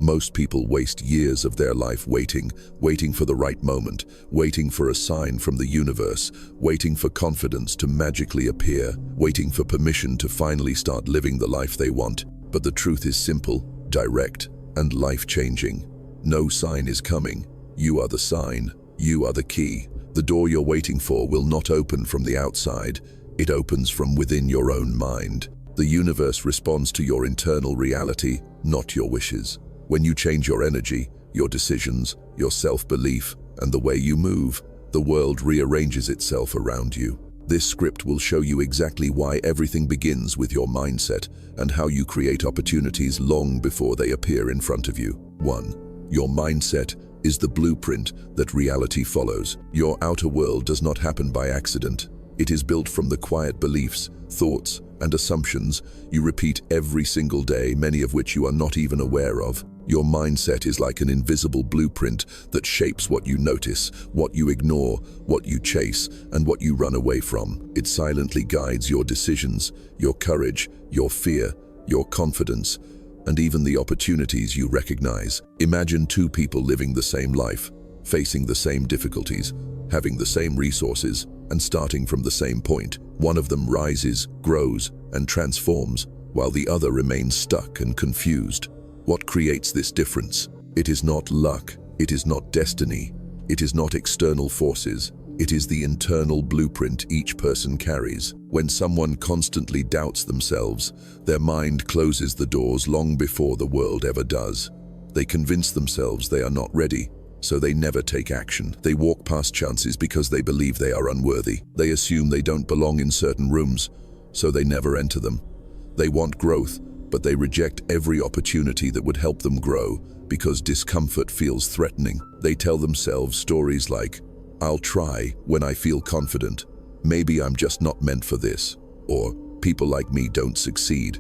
Most people waste years of their life waiting for the right moment, waiting for a sign from the universe, waiting for confidence to magically appear, waiting for permission to finally start living the life they want. But the truth is simple, direct, and life-changing. No sign is coming. You are the sign. You are the key. The door you're waiting for will not open from the outside. It opens from within your own mind. The universe responds to your internal reality, not your wishes. When you change your energy, your decisions, your self-belief, and the way you move, the world rearranges itself around you. This script will show you exactly why everything begins with your mindset and how you create opportunities long before they appear in front of you. 1. Your mindset is the blueprint that reality follows. Your outer world does not happen by accident. It is built from the quiet beliefs, thoughts, and assumptions you repeat every single day, many of which you are not even aware of. Your mindset is like an invisible blueprint that shapes what you notice, what you ignore, what you chase, and what you run away from. It silently guides your decisions, your courage, your fear, your confidence, and even the opportunities you recognize. Imagine two people living the same life, facing the same difficulties, having the same resources, and starting from the same point. One of them rises, grows, and transforms, while the other remains stuck and confused. What creates this difference? It is not luck, it is not destiny, it is not external forces. It is the internal blueprint each person carries. When someone constantly doubts themselves, their mind closes the doors long before the world ever does. They convince themselves they are not ready, so they never take action. They walk past chances because they believe they are unworthy. They assume they don't belong in certain rooms, so they never enter them. They want growth, but they reject every opportunity that would help them grow because discomfort feels threatening. They tell themselves stories like, "I'll try when I feel confident. Maybe I'm just not meant for this," or "People like me don't succeed,"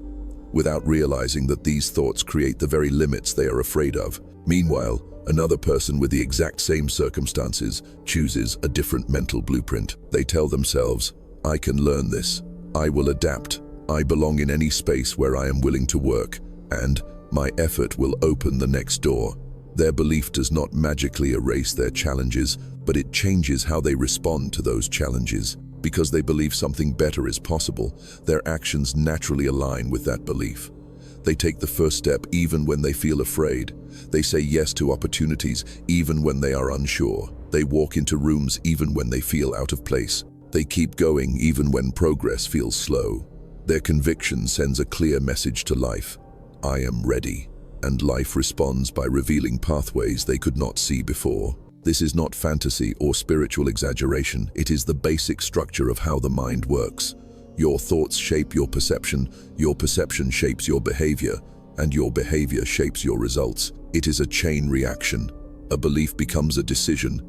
without realizing that these thoughts create the very limits they are afraid of. Meanwhile, another person with the exact same circumstances chooses a different mental blueprint. They tell themselves, "I can learn this. I will adapt. I belong in any space where I am willing to work, and my effort will open the next door." Their belief does not magically erase their challenges, but it changes how they respond to those challenges. Because they believe something better is possible, their actions naturally align with that belief. They take the first step even when they feel afraid. They say yes to opportunities even when they are unsure. They walk into rooms even when they feel out of place. They keep going even when progress feels slow. Their conviction sends a clear message to life: "I am ready." And life responds by revealing pathways they could not see before. This is not fantasy or spiritual exaggeration. It is the basic structure of how the mind works. Your thoughts shape your perception shapes your behavior, and your behavior shapes your results. It is a chain reaction. A belief becomes a decision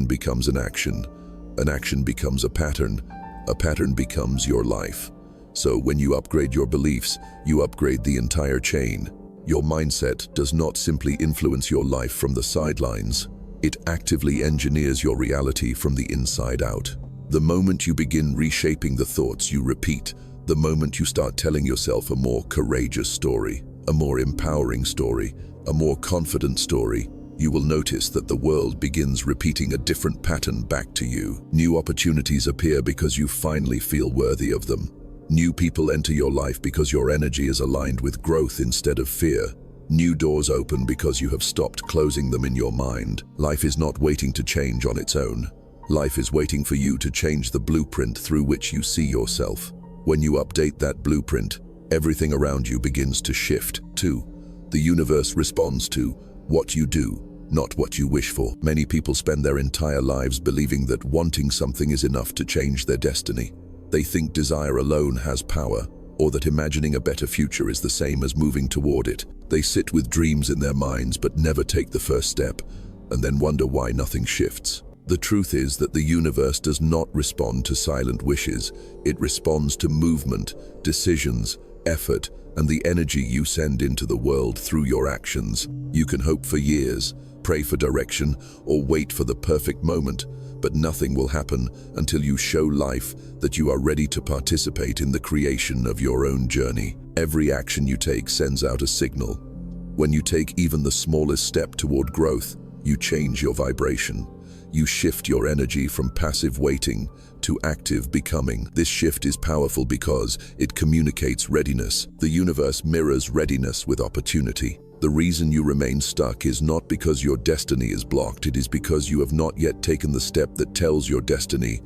becomes an action becomes a pattern becomes your life. So when you upgrade your beliefs, you upgrade the entire chain. Your mindset does not simply influence your life from the sidelines. It actively engineers your reality from the inside out. The moment you begin reshaping the thoughts you repeat, the moment you start telling yourself a more courageous story, a more empowering story, a more confident story, you will notice that the world begins repeating a different pattern back to you. New opportunities appear because you finally feel worthy of them. New people enter your life because your energy is aligned with growth instead of fear. New doors open because you have stopped closing them in your mind. Life is not waiting to change on its own. Life is waiting for you to change the blueprint through which you see yourself. When you update that blueprint, everything around you begins to shift. 2. The universe responds to what you do, not what you wish for. Many people spend their entire lives believing that wanting something is enough to change their destiny. They think desire alone has power, or that imagining a better future is the same as moving toward it. They sit with dreams in their minds but never take the first step, and then wonder why nothing shifts. The truth is that the universe does not respond to silent wishes. It responds to movement, decisions, effort, and the energy you send into the world through your actions. You can hope for years, pray for direction, or wait for the perfect moment, but nothing will happen until you show life that you are ready to participate in the creation of your own journey. Every action you take sends out a signal. When you take even the smallest step toward growth, you change your vibration. You shift your energy from passive waiting to active becoming. This shift is powerful because it communicates readiness. The universe mirrors readiness with opportunity. The reason you remain stuck is not because your destiny is blocked, it is because you have not yet taken the step that tells your destiny,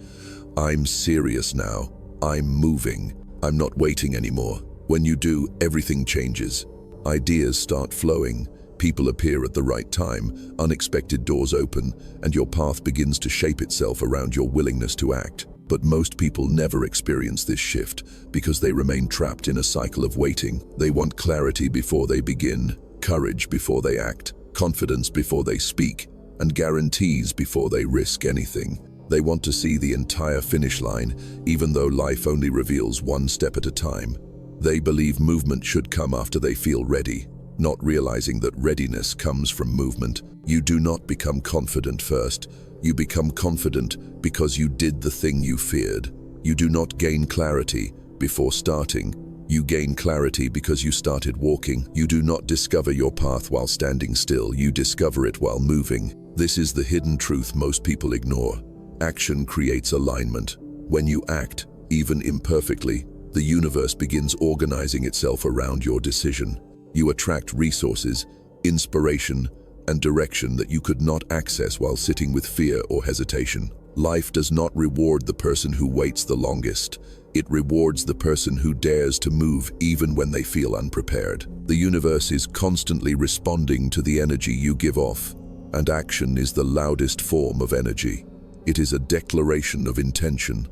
I'm serious now, I'm moving, I'm not waiting anymore. When you do, everything changes. Ideas start flowing, people appear at the right time, unexpected doors open, and your path begins to shape itself around your willingness to act. But most people never experience this shift because they remain trapped in a cycle of waiting. They want clarity before they begin, courage before they act, confidence before they speak, and guarantees before they risk anything. They want to see the entire finish line, even though life only reveals one step at a time. They believe movement should come after they feel ready, not realizing that readiness comes from movement. You do not become confident first. You become confident because you did the thing you feared. You do not gain clarity before starting. You gain clarity because you started walking. You do not discover your path while standing still. You discover it while moving. This is the hidden truth most people ignore. Action creates alignment. When you act, even imperfectly, the universe begins organizing itself around your decision. You attract resources, inspiration, and direction that you could not access while sitting with fear or hesitation. Life does not reward the person who waits the longest. It rewards the person who dares to move even when they feel unprepared. The universe is constantly responding to the energy you give off, and action is the loudest form of energy. It is a declaration of intention.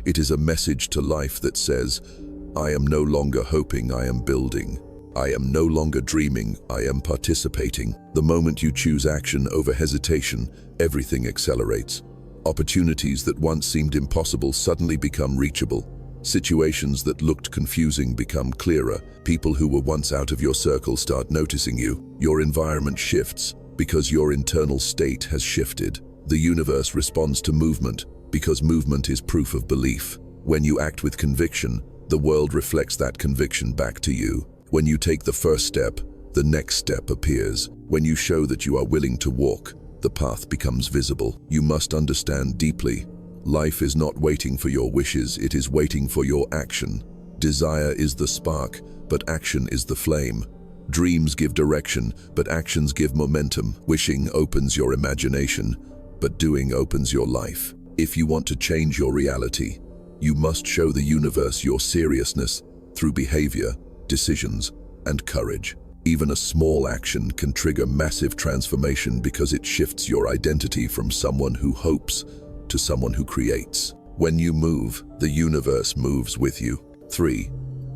It is a message to life that says, I am no longer hoping, I am building. I am no longer dreaming, I am participating. The moment you choose action over hesitation, everything accelerates. Opportunities that once seemed impossible suddenly become reachable. Situations that looked confusing become clearer. People who were once out of your circle start noticing you. Your environment shifts because your internal state has shifted. The universe responds to movement because movement is proof of belief. When you act with conviction, the world reflects that conviction back to you. When you take the first step, the next step appears. When you show that you are willing to walk, the path becomes visible. You must understand deeply. Life is not waiting for your wishes, it is waiting for your action. Desire is the spark, but action is the flame. Dreams give direction, but actions give momentum. Wishing opens your imagination, but doing opens your life. If you want to change your reality, you must show the universe your seriousness through behavior, decisions, and courage. Even a small action can trigger massive transformation because it shifts your identity from someone who hopes to someone who creates. When you move, the universe moves with you. 3.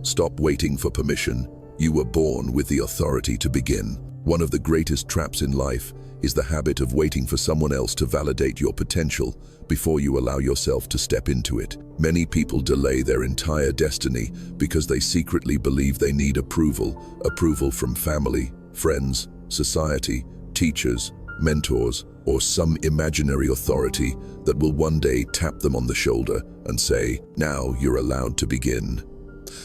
Stop waiting for permission. You were born with the authority to begin. One of the greatest traps in life is the habit of waiting for someone else to validate your potential before you allow yourself to step into it. Many people delay their entire destiny because they secretly believe they need approval from family, friends, society, teachers, mentors, or some imaginary authority that will one day tap them on the shoulder and say, now you're allowed to begin.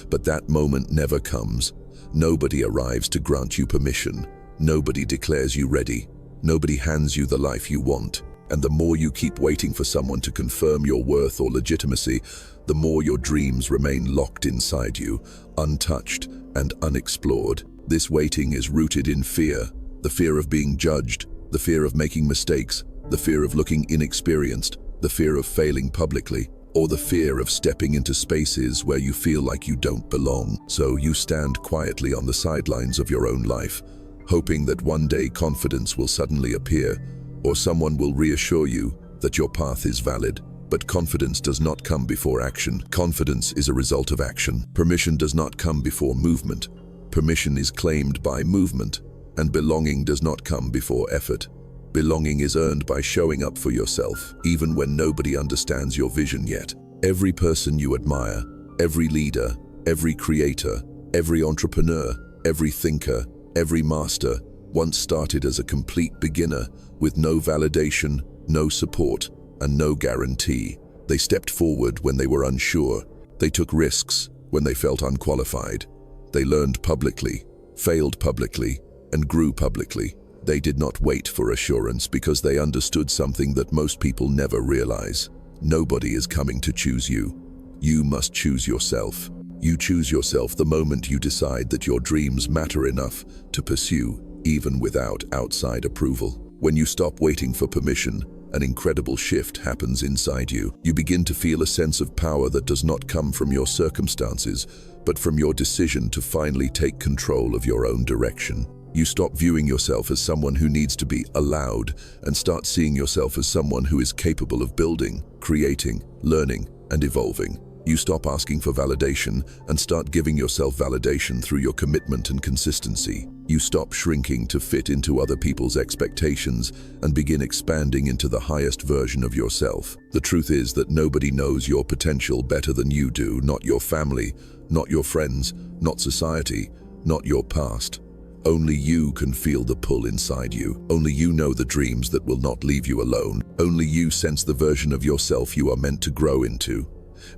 But that moment never comes. Nobody arrives to grant you permission. Nobody declares you ready. Nobody hands you the life you want. And the more you keep waiting for someone to confirm your worth or legitimacy, the more your dreams remain locked inside you, untouched and unexplored. This waiting is rooted in fear, the fear of being judged, the fear of making mistakes, the fear of looking inexperienced, the fear of failing publicly, or the fear of stepping into spaces where you feel like you don't belong. So you stand quietly on the sidelines of your own life, hoping that one day confidence will suddenly appear, or someone will reassure you that your path is valid. But confidence does not come before action. Confidence is a result of action. Permission does not come before movement. Permission is claimed by movement, and belonging does not come before effort. Belonging is earned by showing up for yourself, even when nobody understands your vision yet. Every person you admire, every leader, every creator, every entrepreneur, every thinker, every master, once started as a complete beginner with no validation, no support, and no guarantee. They stepped forward when they were unsure. They took risks when they felt unqualified. They learned publicly, failed publicly, and grew publicly. They did not wait for assurance because they understood something that most people never realize. Nobody is coming to choose you. You must choose yourself. You choose yourself the moment you decide that your dreams matter enough to pursue, even without outside approval. When you stop waiting for permission, an incredible shift happens inside you. You begin to feel a sense of power that does not come from your circumstances, but from your decision to finally take control of your own direction. You stop viewing yourself as someone who needs to be allowed and start seeing yourself as someone who is capable of building, creating, learning, and evolving. You stop asking for validation and start giving yourself validation through your commitment and consistency. You stop shrinking to fit into other people's expectations and begin expanding into the highest version of yourself. The truth is that nobody knows your potential better than you do, not your family, not your friends, not society, not your past. Only you can feel the pull inside you. Only you know the dreams that will not leave you alone. Only you sense the version of yourself you are meant to grow into.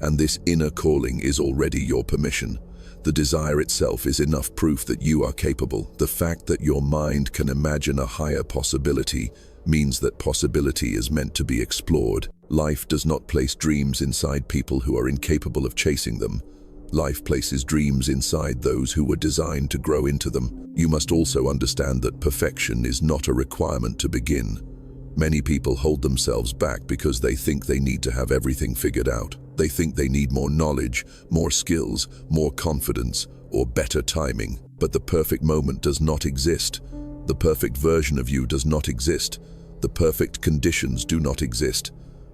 And this inner calling is already your permission. The desire itself is enough proof that you are capable. The fact that your mind can imagine a higher possibility means that possibility is meant to be explored. Life does not place dreams inside people who are incapable of chasing them. Life places dreams inside those who were designed to grow into them. You must also understand that perfection is not a requirement to begin. Many people hold themselves back because they think they need to have everything figured out. They think they need more knowledge, more skills, more confidence, or better timing. But the perfect moment does not exist. The perfect version of you does not exist. The perfect conditions do not exist.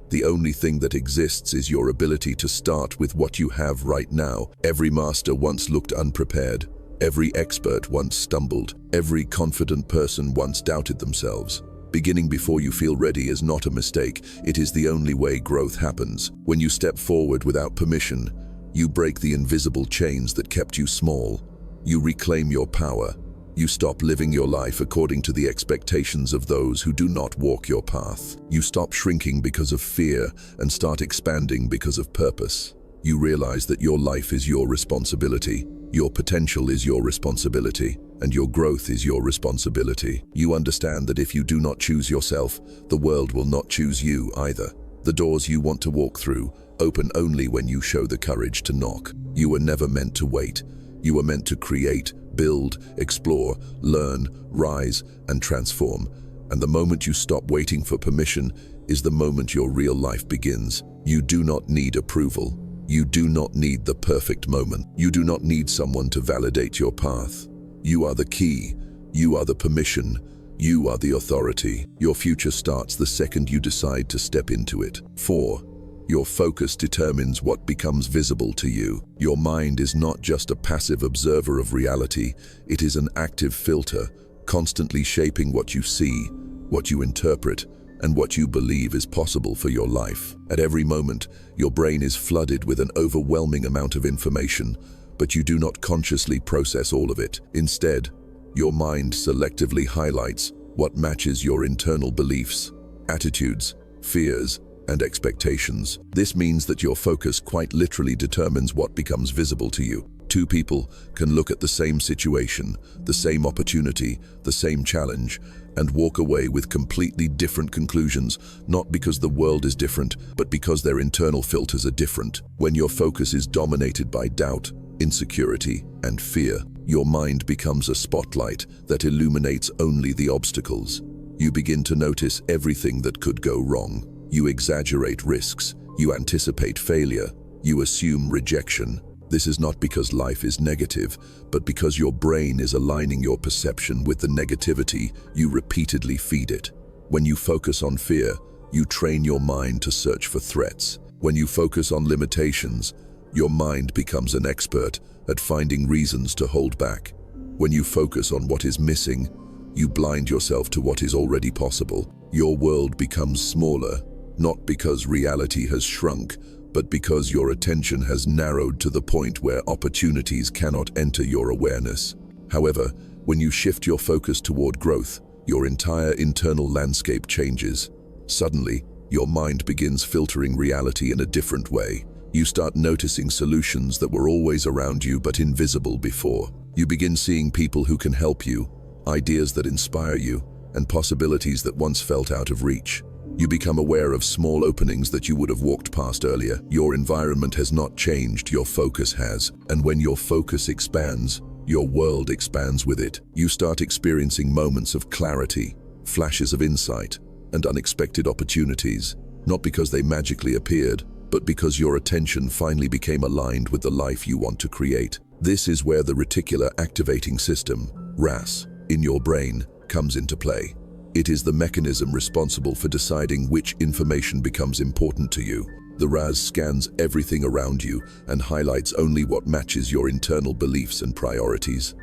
The only thing that exists is your ability to start with what you have right now. Every master once looked unprepared. Every expert once stumbled. Every confident person once doubted themselves. Beginning before you feel ready is not a mistake. It is the only way growth happens. When you step forward without permission, you break the invisible chains that kept you small. You reclaim your power. You stop living your life according to the expectations of those who do not walk your path. You stop shrinking because of fear and start expanding because of purpose. You realize that your life is your responsibility. Your potential is your responsibility, and your growth is your responsibility. You understand that if you do not choose yourself, the world will not choose you either. The doors you want to walk through open only when you show the courage to knock. You were never meant to wait. You were meant to create, build, explore, learn, rise, and transform. And the moment you stop waiting for permission is the moment your real life begins. You do not need approval. You do not need the perfect moment. You do not need someone to validate your path. You are the key. You are the permission. You are the authority. Your future starts the second you decide to step into it. 4. Your focus determines what becomes visible to you. Your mind is not just a passive observer of reality. It is an active filter, constantly shaping what you see, what you interpret, and what you believe is possible for your life. At every moment, your brain is flooded with an overwhelming amount of information, but you do not consciously process all of it. Instead, your mind selectively highlights what matches your internal beliefs, attitudes, fears, and expectations. This means that your focus quite literally determines what becomes visible to you. Two people can look at the same situation, the same opportunity, the same challenge, and walk away with completely different conclusions, not because the world is different, but because their internal filters are different. When your focus is dominated by doubt, insecurity, and fear, your mind becomes a spotlight that illuminates only the obstacles. You begin to notice everything that could go wrong. You exaggerate risks. You anticipate failure. You assume rejection. This is not because life is negative, but because your brain is aligning your perception with the negativity you repeatedly feed it. When you focus on fear, you train your mind to search for threats. When you focus on limitations, your mind becomes an expert at finding reasons to hold back. When you focus on what is missing, you blind yourself to what is already possible. Your world becomes smaller, not because reality has shrunk, but because your attention has narrowed to the point where opportunities cannot enter your awareness. However, when you shift your focus toward growth, your entire internal landscape changes. Suddenly, your mind begins filtering reality in a different way. You start noticing solutions that were always around you but invisible before. You begin seeing people who can help you, ideas that inspire you, and possibilities that once felt out of reach. You become aware of small openings that you would have walked past earlier. Your environment has not changed, your focus has. And when your focus expands, your world expands with it. You start experiencing moments of clarity, flashes of insight, and unexpected opportunities, not because they magically appeared, but because your attention finally became aligned with the life you want to create. This is where the reticular activating system, RAS, in your brain comes into play. It is the mechanism responsible for deciding which information becomes important to you. The RAS scans everything around you and highlights only what matches your internal beliefs and priorities.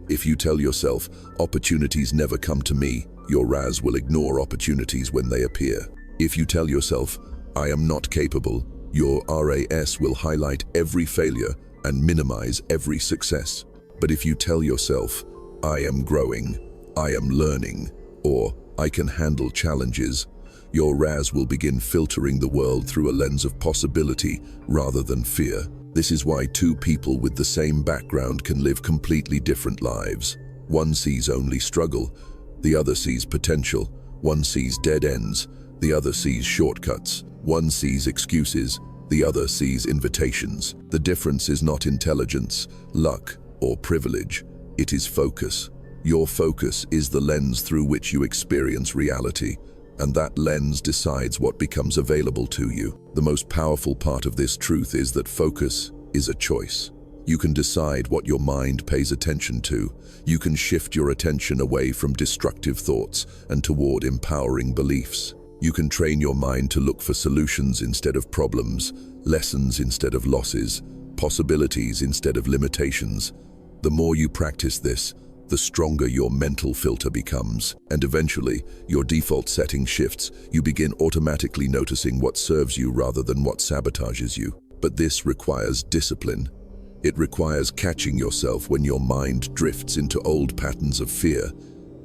If you tell yourself, opportunities never come to me, your RAS will ignore opportunities when they appear. If you tell yourself, I am not capable, your RAS will highlight every failure and minimize every success. But if you tell yourself, I am growing, I am learning, or I can handle challenges, your RAS will begin filtering the world through a lens of possibility rather than fear. This is why two people with the same background can live completely different lives. One sees only struggle, the other sees potential. One sees dead ends, the other sees shortcuts. One sees excuses, the other sees invitations. The difference is not intelligence, luck, or privilege. It is focus. Your focus is the lens through which you experience reality, and that lens decides what becomes available to you. The most powerful part of this truth is that focus is a choice. You can decide what your mind pays attention to. You can shift your attention away from destructive thoughts and toward empowering beliefs. You can train your mind to look for solutions instead of problems, lessons instead of losses, possibilities instead of limitations. The more you practice this, the stronger your mental filter becomes, and eventually, your default setting shifts. You begin automatically noticing what serves you rather than what sabotages you. But this requires discipline. It requires catching yourself when your mind drifts into old patterns of fear.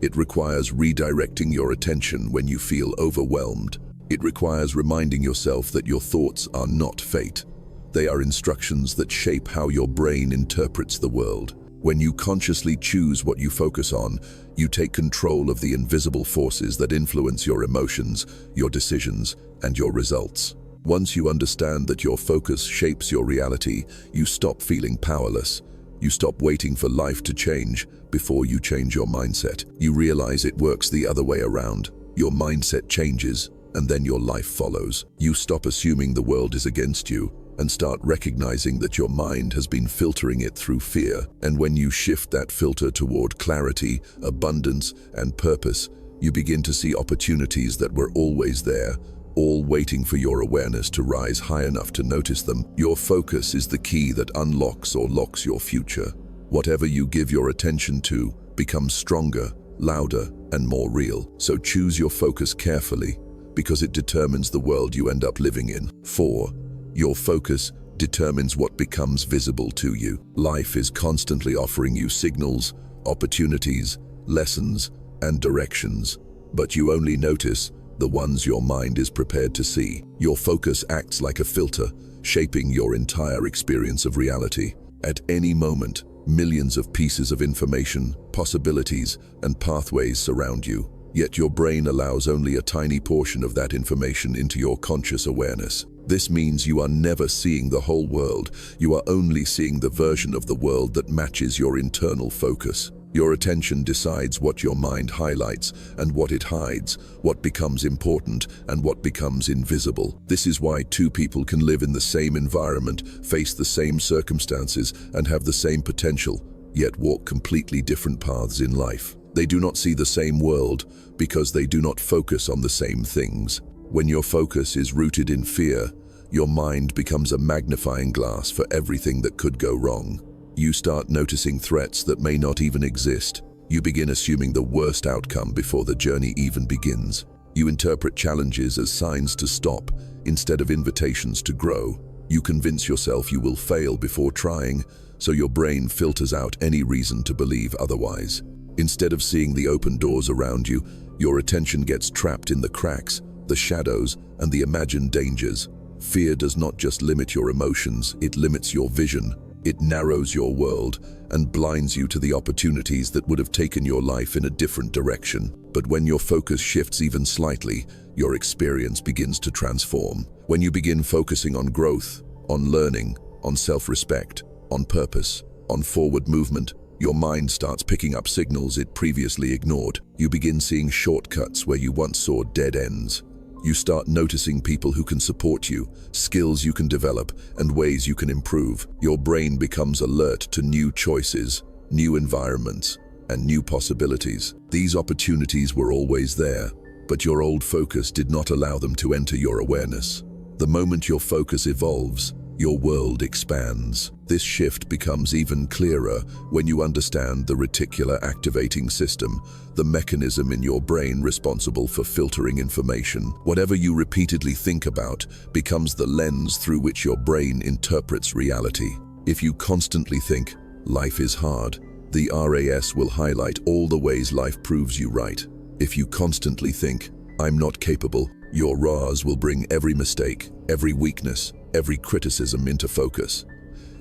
It requires redirecting your attention when you feel overwhelmed. It requires reminding yourself that your thoughts are not fate. They are instructions that shape how your brain interprets the world. When you consciously choose what you focus on, you take control of the invisible forces that influence your emotions, your decisions, and your results. Once you understand that your focus shapes your reality, you stop feeling powerless. You stop waiting for life to change before you change your mindset. You realize it works the other way around. Your mindset changes, and then your life follows. You stop assuming the world is against you and start recognizing that your mind has been filtering it through fear. And when you shift that filter toward clarity, abundance, and purpose, you begin to see opportunities that were always there, all waiting for your awareness to rise high enough to notice them. Your focus is the key that unlocks or locks your future. Whatever you give your attention to becomes stronger, louder, and more real. So choose your focus carefully, because it determines the world you end up living in. 4. Your focus determines what becomes visible to you. Life is constantly offering you signals, opportunities, lessons, and directions, but you only notice the ones your mind is prepared to see. Your focus acts like a filter, shaping your entire experience of reality. At any moment, millions of pieces of information, possibilities, and pathways surround you, yet your brain allows only a tiny portion of that information into your conscious awareness. This means you are never seeing the whole world. You are only seeing the version of the world that matches your internal focus. Your attention decides what your mind highlights and what it hides, what becomes important and what becomes invisible. This is why two people can live in the same environment, face the same circumstances, and have the same potential, yet walk completely different paths in life. They do not see the same world because they do not focus on the same things. When your focus is rooted in fear, your mind becomes a magnifying glass for everything that could go wrong. You start noticing threats that may not even exist. You begin assuming the worst outcome before the journey even begins. You interpret challenges as signs to stop instead of invitations to grow. You convince yourself you will fail before trying, so your brain filters out any reason to believe otherwise. Instead of seeing the open doors around you, your attention gets trapped in the cracks, the shadows, and the imagined dangers. Fear does not just limit your emotions, it limits your vision. It narrows your world and blinds you to the opportunities that would have taken your life in a different direction. But when your focus shifts even slightly, your experience begins to transform. When you begin focusing on growth, on learning, on self-respect, on purpose, on forward movement, your mind starts picking up signals it previously ignored. You begin seeing shortcuts where you once saw dead ends. You start noticing people who can support you, skills you can develop, and ways you can improve. Your brain becomes alert to new choices, new environments, and new possibilities. These opportunities were always there, but your old focus did not allow them to enter your awareness. The moment your focus evolves, your world expands. This shift becomes even clearer when you understand the reticular activating system, the mechanism in your brain responsible for filtering information. Whatever you repeatedly think about becomes the lens through which your brain interprets reality. If you constantly think, "Life is hard," the RAS will highlight all the ways life proves you right. If you constantly think, "I'm not capable," your RAS will bring every mistake, every weakness, every criticism into focus.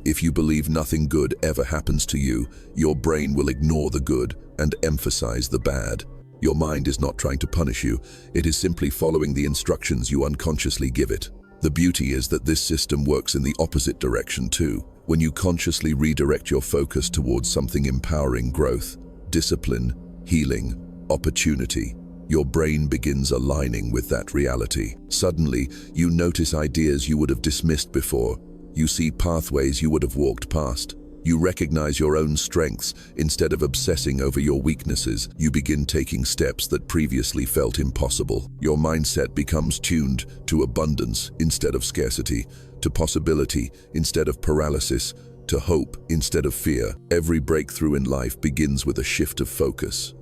If you believe nothing good ever happens to you, your brain will ignore the good and emphasize the bad. Your mind is not trying to punish you, it is simply following the instructions you unconsciously give it. The beauty is that this system works in the opposite direction too. When you consciously redirect your focus towards something empowering growth, discipline, healing, opportunity, your brain begins aligning with that reality. Suddenly, you notice ideas you would have dismissed before. You see pathways you would have walked past. You recognize your own strengths instead of obsessing over your weaknesses. You begin taking steps that previously felt impossible. Your mindset becomes tuned to abundance instead of scarcity, to possibility instead of paralysis, to hope instead of fear. Every breakthrough in life begins with a shift of focus.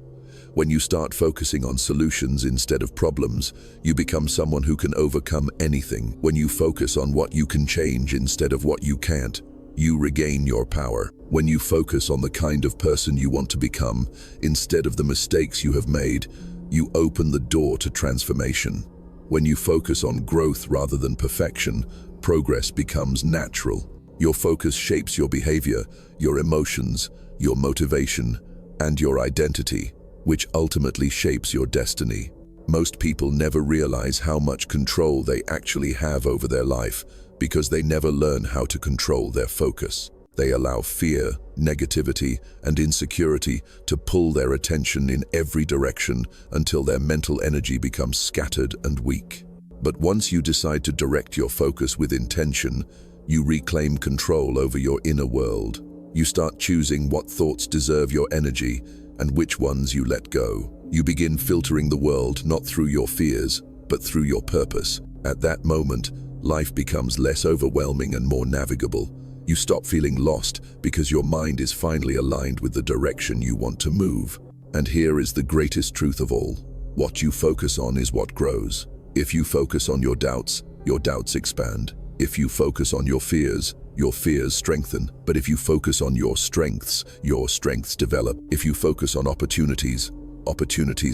When you start focusing on solutions instead of problems, you become someone who can overcome anything. When you focus on what you can change instead of what you can't, you regain your power. When you focus on the kind of person you want to become, instead of the mistakes you have made, you open the door to transformation. When you focus on growth rather than perfection, progress becomes natural. Your focus shapes your behavior, your emotions, your motivation, and your identity, which ultimately shapes your destiny. Most people never realize how much control they actually have over their life because they never learn how to control their focus. They allow fear, negativity, and insecurity to pull their attention in every direction until their mental energy becomes scattered and weak. But once you decide to direct your focus with intention, you reclaim control over your inner world. You start choosing what thoughts deserve your energy and which ones you let go. You begin filtering the world not through your fears, but through your purpose. At that moment, life becomes less overwhelming and more navigable. You stop feeling lost because your mind is finally aligned with the direction you want to move. And here is the greatest truth of all. What you focus on is what grows. If you focus on your doubts expand. If you focus on your fears strengthen. But if you focus on your strengths develop. If you focus on opportunities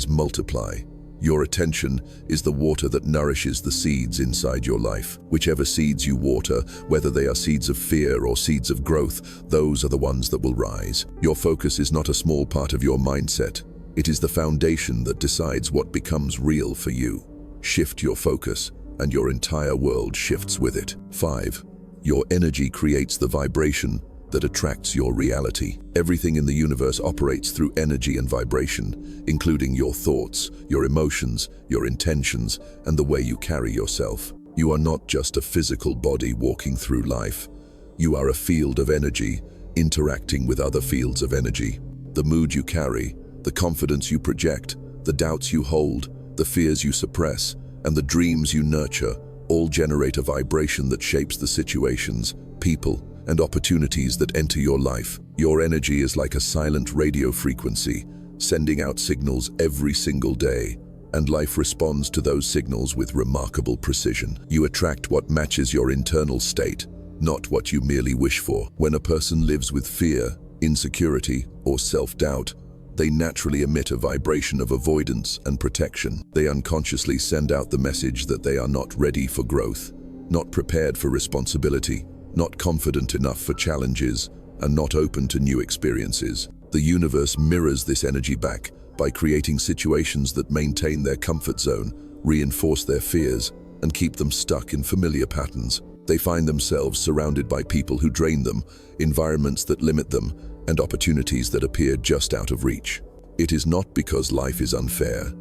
multiply. Your attention is the water that nourishes the seeds inside your life. Whichever seeds you water, whether they are seeds of fear or seeds of growth, those are the ones that will rise. Your focus is not a small part of your mindset. It is the foundation that decides what becomes real for you. Shift your focus, and your entire world shifts with it. 5. Your energy creates the vibration that attracts your reality. Everything in the universe operates through energy and vibration, including your thoughts, your emotions, your intentions, and the way you carry yourself. You are not just a physical body walking through life. You are a field of energy, interacting with other fields of energy. The mood you carry, the confidence you project, the doubts you hold, the fears you suppress, and the dreams you nurture all generate a vibration that shapes the situations, people, and opportunities that enter your life. Your energy is like a silent radio frequency, sending out signals every single day, and life responds to those signals with remarkable precision. You attract what matches your internal state, not what you merely wish for. When a person lives with fear, insecurity, or self-doubt, they naturally emit a vibration of avoidance and protection. They unconsciously send out the message that they are not ready for growth, not prepared for responsibility, not confident enough for challenges, and not open to new experiences. The universe mirrors this energy back by creating situations that maintain their comfort zone, reinforce their fears, and keep them stuck in familiar patterns. They find themselves surrounded by people who drain them, environments that limit them, and opportunities that appear just out of reach. It is not because life is unfair,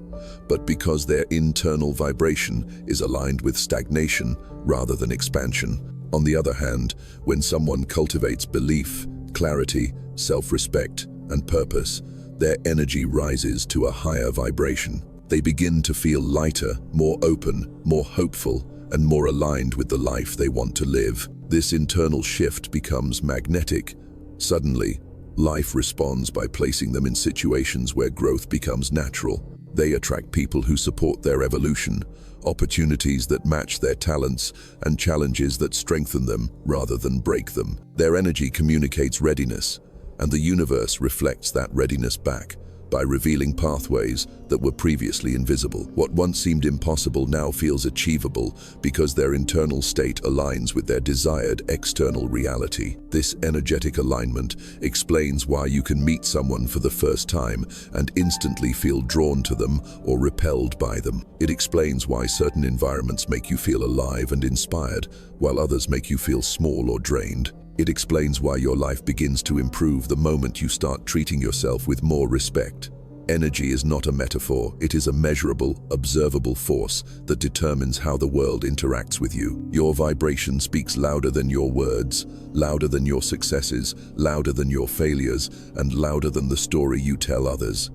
but because their internal vibration is aligned with stagnation rather than expansion. On the other hand, when someone cultivates belief, clarity, self-respect, and purpose, their energy rises to a higher vibration. They begin to feel lighter, more open, more hopeful, and more aligned with the life they want to live. This internal shift becomes magnetic. Suddenly, life responds by placing them in situations where growth becomes natural. They attract people who support their evolution, opportunities that match their talents, and challenges that strengthen them rather than break them. Their energy communicates readiness, and the universe reflects that readiness back by revealing pathways that were previously invisible. What once seemed impossible now feels achievable because their internal state aligns with their desired external reality. This energetic alignment explains why you can meet someone for the first time and instantly feel drawn to them or repelled by them. It explains why certain environments make you feel alive and inspired, while others make you feel small or drained. It explains why your life begins to improve the moment you start treating yourself with more respect. Energy is not a metaphor, it is a measurable, observable force that determines how the world interacts with you. Your vibration speaks louder than your words, louder than your successes, louder than your failures, and louder than the story you tell others.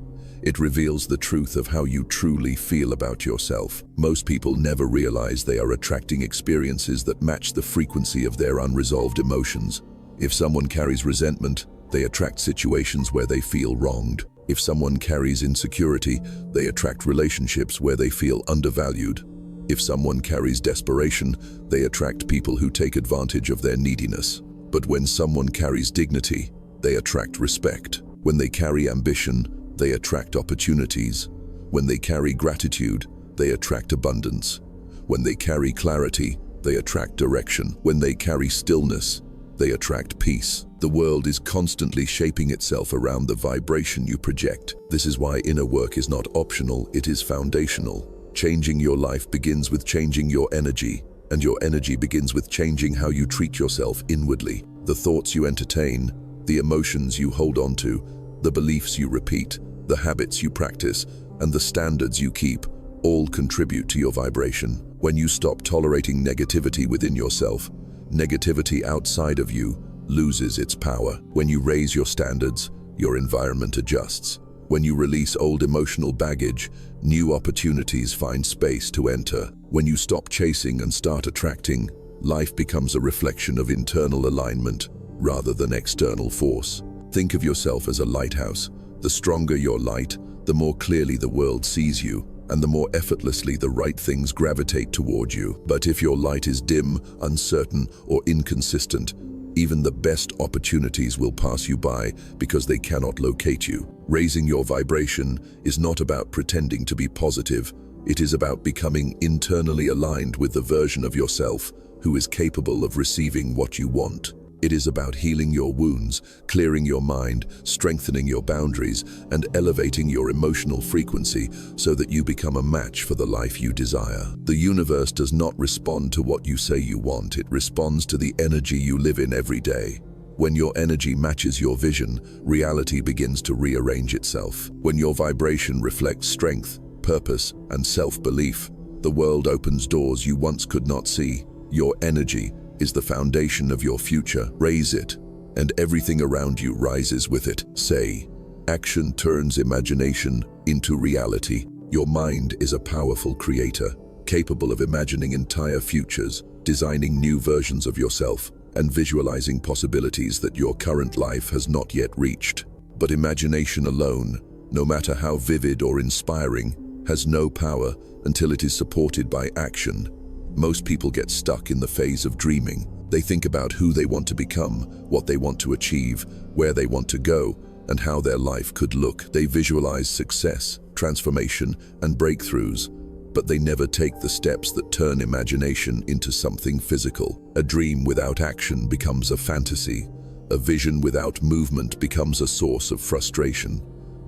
It reveals the truth of how you truly feel about yourself. Most people never realize they are attracting experiences that match the frequency of their unresolved emotions. If someone carries resentment, they attract situations where they feel wronged. If someone carries insecurity, they attract relationships where they feel undervalued. If someone carries desperation, they attract people who take advantage of their neediness. But when someone carries dignity, they attract respect. When they carry ambition, they attract opportunities. When they carry gratitude, they attract abundance. When they carry clarity, they attract direction. When they carry stillness, they attract peace. The world is constantly shaping itself around the vibration you project. This is why inner work is not optional, it is foundational. Changing your life begins with changing your energy, and your energy begins with changing how you treat yourself inwardly. The thoughts you entertain, the emotions you hold on to, the beliefs you repeat, the habits you practice, and the standards you keep all contribute to your vibration. When you stop tolerating negativity within yourself, negativity outside of you loses its power. When you raise your standards, your environment adjusts. When you release old emotional baggage, new opportunities find space to enter. When you stop chasing and start attracting, life becomes a reflection of internal alignment rather than external force. Think of yourself as a lighthouse. The stronger your light, the more clearly the world sees you, and the more effortlessly the right things gravitate toward you. But if your light is dim, uncertain, or inconsistent, even the best opportunities will pass you by because they cannot locate you. Raising your vibration is not about pretending to be positive. It is about becoming internally aligned with the version of yourself who is capable of receiving what you want. It is about healing your wounds, clearing your mind, strengthening your boundaries, and elevating your emotional frequency so that you become a match for the life you desire. The universe does not respond to what you say you want, it responds to the energy you live in every day. When your energy matches your vision, reality begins to rearrange itself. When your vibration reflects strength, purpose, and self-belief, the world opens doors you once could not see. Your energy is the foundation of your future. Raise it, and everything around you rises with it. Say, action turns imagination into reality. Your mind is a powerful creator, capable of imagining entire futures, designing new versions of yourself, and visualizing possibilities that your current life has not yet reached. But imagination alone, no matter how vivid or inspiring, has no power until it is supported by action. Most people get stuck in the phase of dreaming. They think about who they want to become, what they want to achieve, where they want to go, and how their life could look. They visualize success, transformation, and breakthroughs. but they never take the steps that turn imagination into something physical. A dream without action becomes a fantasy. A vision without movement becomes a source of frustration.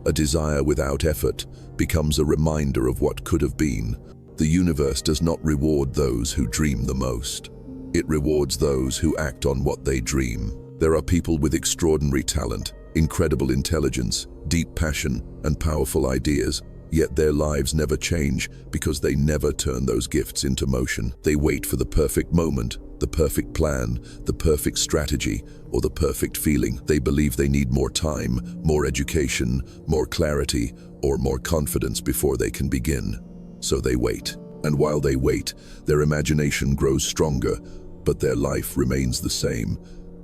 A desire without effort becomes a reminder of what could have been. The universe does not reward those who dream the most. It rewards those who act on what they dream. There are people with extraordinary talent, incredible intelligence, deep passion, and powerful ideas, yet their lives never change because they never turn those gifts into motion. They wait for the perfect moment, the perfect plan, the perfect strategy, or the perfect feeling. They believe they need more time, more education, more clarity, or more confidence before they can begin. So they wait. And while they wait, their imagination grows stronger, but their life remains the same.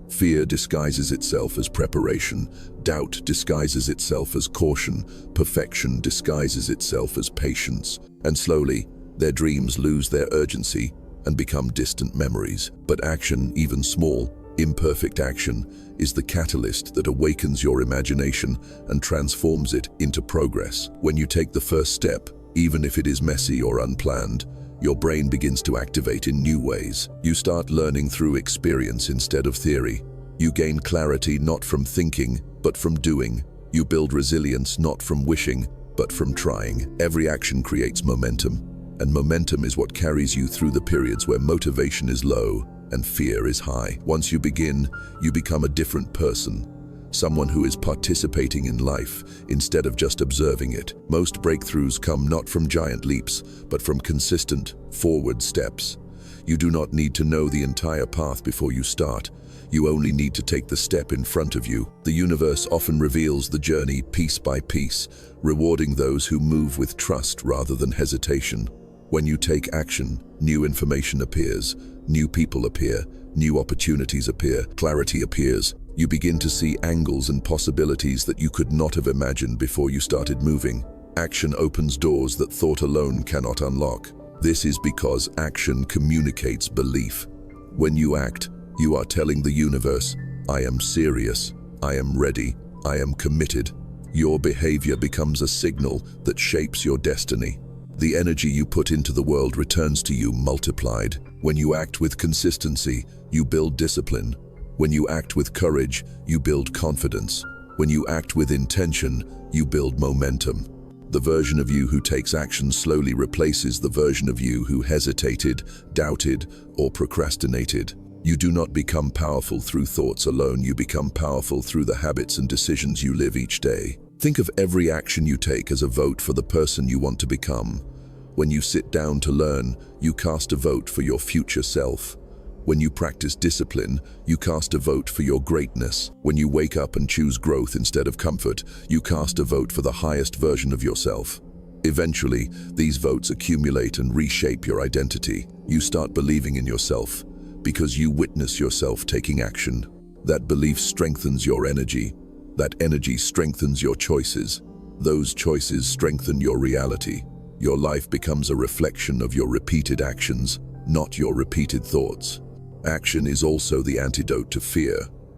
Fear disguises itself as preparation, doubt disguises itself as caution, perfection disguises itself as patience, and slowly, their dreams lose their urgency and become distant memories. But action, even small, imperfect action, is the catalyst that awakens your imagination and transforms it into progress. When you take the first step, even if it is messy or unplanned, your brain begins to activate in new ways. You start learning through experience instead of theory. You gain clarity not from thinking, but from doing. You build resilience not from wishing, but from trying. Every action creates momentum, and momentum is what carries you through the periods where motivation is low and fear is high. Once you begin, you become a different person. Someone who is participating in life instead of just observing it. Most breakthroughs come not from giant leaps, but from consistent, forward steps. You do not need to know the entire path before you start. You only need to take the step in front of you. The universe often reveals the journey piece by piece, rewarding those who move with trust rather than hesitation. When you take action, new information appears, new people appear, new opportunities appear, clarity appears. You begin to see angles and possibilities that you could not have imagined before you started moving. Action opens doors that thought alone cannot unlock. This is because action communicates belief. When you act, you are telling the universe, I am serious, I am ready, I am committed. Your behavior becomes a signal that shapes your destiny. The energy you put into the world returns to you multiplied. When you act with consistency, you build discipline. When you act with courage, you build confidence. When you act with intention, you build momentum. The version of you who takes action slowly replaces the version of you who hesitated, doubted, or procrastinated. You do not become powerful through thoughts alone, you become powerful through the habits and decisions you live each day. Think of every action you take as a vote for the person you want to become. When you sit down to learn, you cast a vote for your future self. When you practice discipline, you cast a vote for your greatness. When you wake up and choose growth instead of comfort, you cast a vote for the highest version of yourself. Eventually, these votes accumulate and reshape your identity. You start believing in yourself because you witness yourself taking action. That belief strengthens your energy. That energy strengthens your choices. Those choices strengthen your reality. Your life becomes a reflection of your repeated actions, not your repeated thoughts. Action is also the antidote to fear.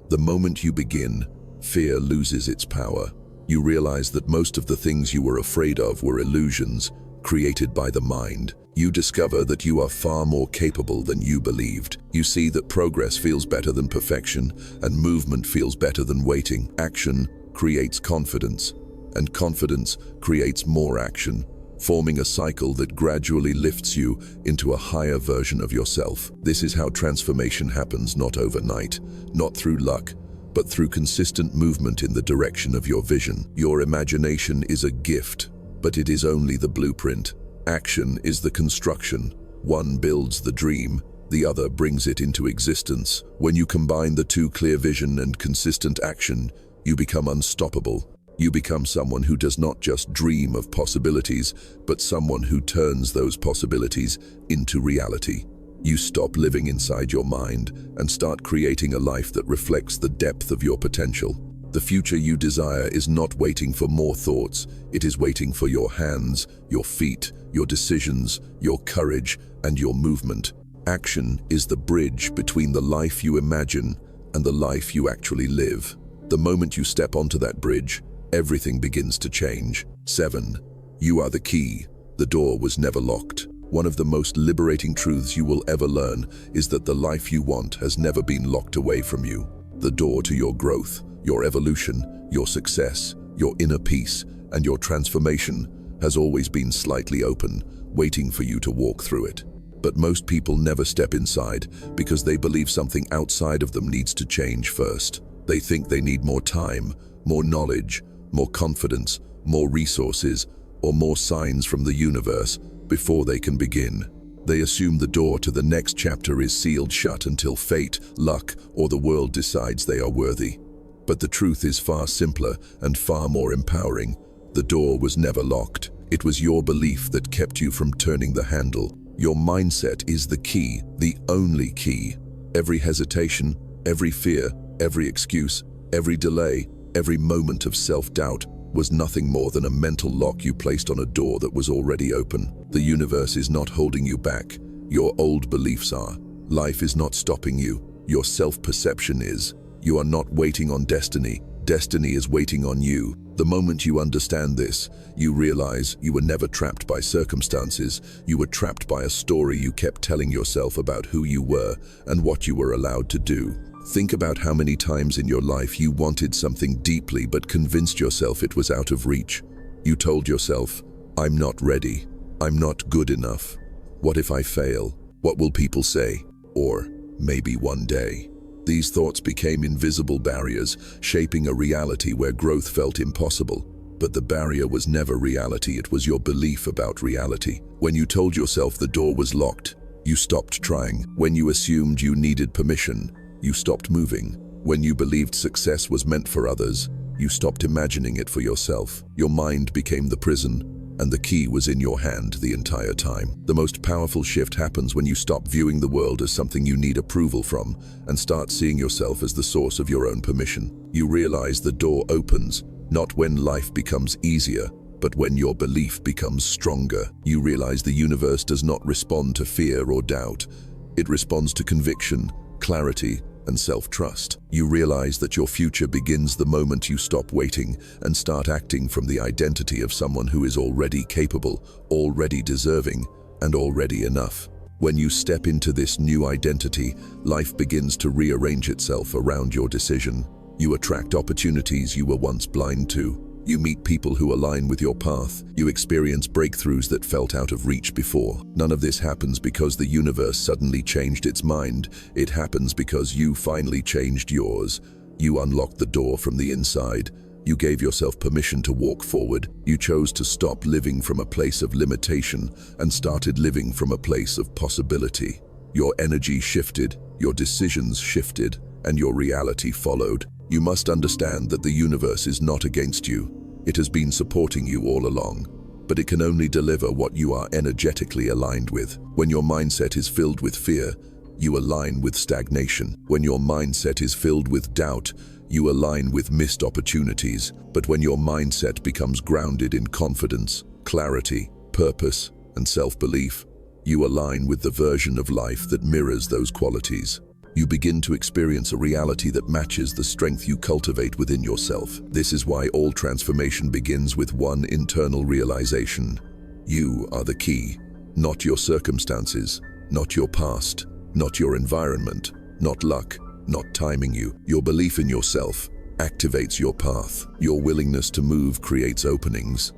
The moment you begin, fear loses its power. You realize that most of the things you were afraid of were illusions created by the mind. You discover that you are far more capable than you believed. You see that progress feels better than perfection, and movement feels better than waiting. Action creates confidence, and confidence creates more action, forming a cycle that gradually lifts you into a higher version of yourself. This is how transformation happens, not overnight, not through luck, but through consistent movement in the direction of your vision. Your imagination is a gift, but it is only the blueprint. Action is the construction. One builds the dream, the other brings it into existence. When you combine the two, clear vision and consistent action, you become unstoppable. You become someone who does not just dream of possibilities, but someone who turns those possibilities into reality. You stop living inside your mind and start creating a life that reflects the depth of your potential. The future you desire is not waiting for more thoughts. It is waiting for your hands, your feet, your decisions, your courage, and your movement. Action is the bridge between the life you imagine and the life you actually live. The moment you step onto that bridge, everything begins to change. 7. You are the key. The door was never locked. One of the most liberating truths you will ever learn is that the life you want has never been locked away from you. The door to your growth, your evolution, your success, your inner peace, and your transformation has always been slightly open, waiting for you to walk through it. But most people never step inside because they believe something outside of them needs to change first. They think they need more time, more knowledge, more confidence, more resources, or more signs from the universe before they can begin. They assume the door to the next chapter is sealed shut until fate, luck, or the world decides they are worthy. But the truth is far simpler and far more empowering. The door was never locked. It was your belief that kept you from turning the handle. Your mindset is the key, the only key. Every hesitation, every fear, every excuse, every delay, every moment of self-doubt was nothing more than a mental lock you placed on a door that was already open. The universe is not holding you back. Your old beliefs are. Life is not stopping you. Your self-perception is. You are not waiting on destiny. Destiny is waiting on you. The moment you understand this, you realize you were never trapped by circumstances. You were trapped by a story you kept telling yourself about who you were and what you were allowed to do. Think about how many times in your life you wanted something deeply but convinced yourself it was out of reach. You told yourself, "I'm not ready. I'm not good enough. What if I fail? What will people say? Or maybe one day." These thoughts became invisible barriers, shaping a reality where growth felt impossible. But the barrier was never reality, it was your belief about reality. When you told yourself the door was locked, you stopped trying. When you assumed you needed permission, you stopped moving. When you believed success was meant for others, you stopped imagining it for yourself. Your mind became the prison, and the key was in your hand the entire time. The most powerful shift happens when you stop viewing the world as something you need approval from and start seeing yourself as the source of your own permission. You realize the door opens, not when life becomes easier, but when your belief becomes stronger. You realize the universe does not respond to fear or doubt. It responds to conviction, clarity, and self-trust. You realize that your future begins the moment you stop waiting and start acting from the identity of someone who is already capable, already deserving, and already enough. When you step into this new identity, life begins to rearrange itself around your decision. You attract opportunities you were once blind to. You meet people who align with your path. You experience breakthroughs that felt out of reach before. None of this happens because the universe suddenly changed its mind. It happens because you finally changed yours. You unlocked the door from the inside. You gave yourself permission to walk forward. You chose to stop living from a place of limitation and started living from a place of possibility. Your energy shifted, your decisions shifted, and your reality followed. You must understand that the universe is not against you. It has been supporting you all along, but it can only deliver what you are energetically aligned with. When your mindset is filled with fear, you align with stagnation. When your mindset is filled with doubt, you align with missed opportunities. But when your mindset becomes grounded in confidence, clarity, purpose, and self-belief, you align with the version of life that mirrors those qualities. You begin to experience a reality that matches the strength you cultivate within yourself. This is why all transformation begins with one internal realization. You are the key, not your circumstances, not your past, not your environment, not luck, not timing you. Your belief in yourself activates your path. Your willingness to move creates openings.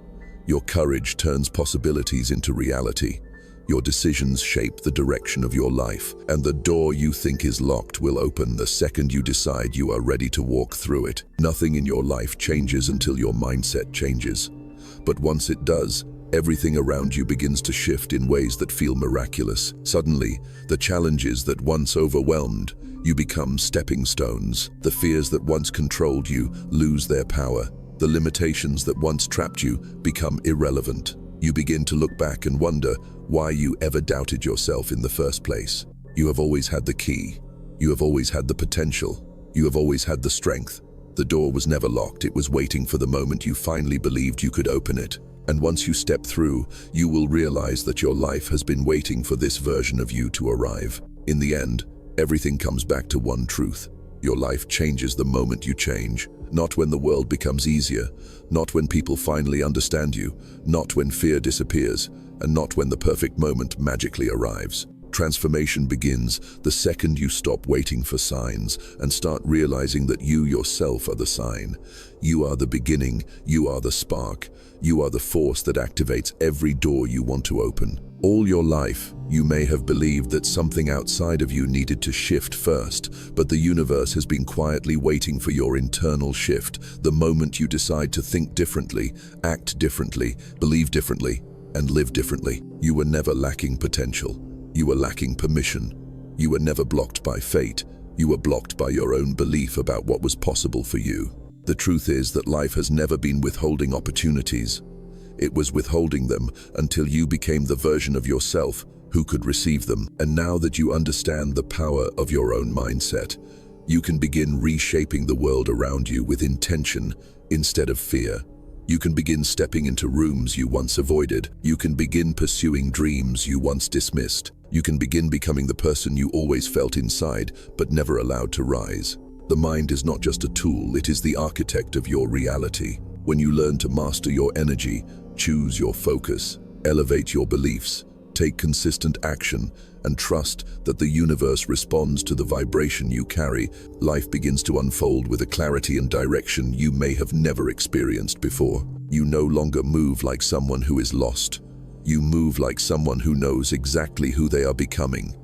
Your courage turns possibilities into reality. Your decisions shape the direction of your life, and the door you think is locked will open the second you decide you are ready to walk through it. Nothing in your life changes until your mindset changes. But once it does, everything around you begins to shift in ways that feel miraculous. Suddenly, the challenges that once overwhelmed you become stepping stones. The fears that once controlled you lose their power. The limitations that once trapped you become irrelevant. You begin to look back and wonder why you ever doubted yourself in the first place. You have always had the key. You have always had the potential. You have always had the strength. The door was never locked. It was waiting for the moment you finally believed you could open it. And once you step through, you will realize that your life has been waiting for this version of you to arrive. In the end, everything comes back to one truth. Your life changes the moment you change. Not when the world becomes easier, not when people finally understand you, not when fear disappears. and not when the perfect moment magically arrives. Transformation begins the second you stop waiting for signs and start realizing that you yourself are the sign. You are the beginning, you are the spark, you are the force that activates every door you want to open. All your life, you may have believed that something outside of you needed to shift first, but the universe has been quietly waiting for your internal shift, the moment you decide to think differently, act differently, believe differently, and live differently. You were never lacking potential. You were lacking permission. You were never blocked by fate. You were blocked by your own belief about what was possible for you. The truth is that life has never been withholding opportunities. It was withholding them until you became the version of yourself who could receive them. And now that you understand the power of your own mindset, you can begin reshaping the world around you with intention instead of fear. You can begin stepping into rooms you once avoided. You can begin pursuing dreams you once dismissed. You can begin becoming the person you always felt inside, but never allowed to rise. The mind is not just a tool, it is the architect of your reality. When you learn to master your energy, choose your focus, elevate your beliefs, take consistent action, and trust that the universe responds to the vibration you carry, life begins to unfold with a clarity and direction you may have never experienced before. You no longer move like someone who is lost. You move like someone who knows exactly who they are becoming.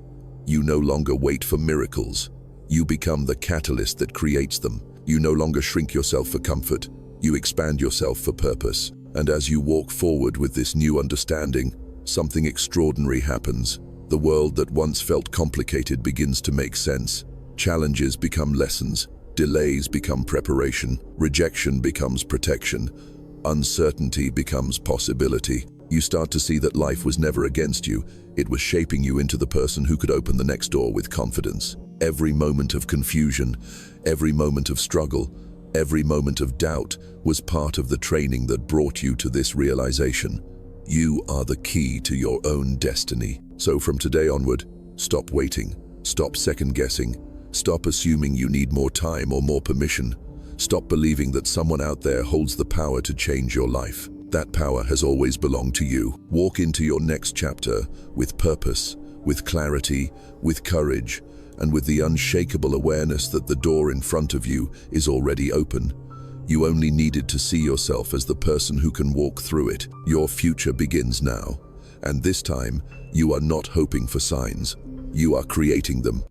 You no longer wait for miracles. You become the catalyst that creates them. You no longer shrink yourself for comfort. You expand yourself for purpose. And as you walk forward with this new understanding, something extraordinary happens. The world that once felt complicated begins to make sense. Challenges become lessons. Delays become preparation. Rejection becomes protection. Uncertainty becomes possibility. You start to see that life was never against you. It was shaping you into the person who could open the next door with confidence. Every moment of confusion, every moment of struggle, every moment of doubt was part of the training that brought you to this realization. You are the key to your own destiny. So from today onward, stop waiting, stop second-guessing, stop assuming you need more time or more permission. Stop believing that someone out there holds the power to change your life. That power has always belonged to you. Walk into your next chapter with purpose, with clarity, with courage, and with the unshakable awareness that the door in front of you is already open. You only needed to see yourself as the person who can walk through it. Your future begins now. And this time, you are not hoping for signs. You are creating them.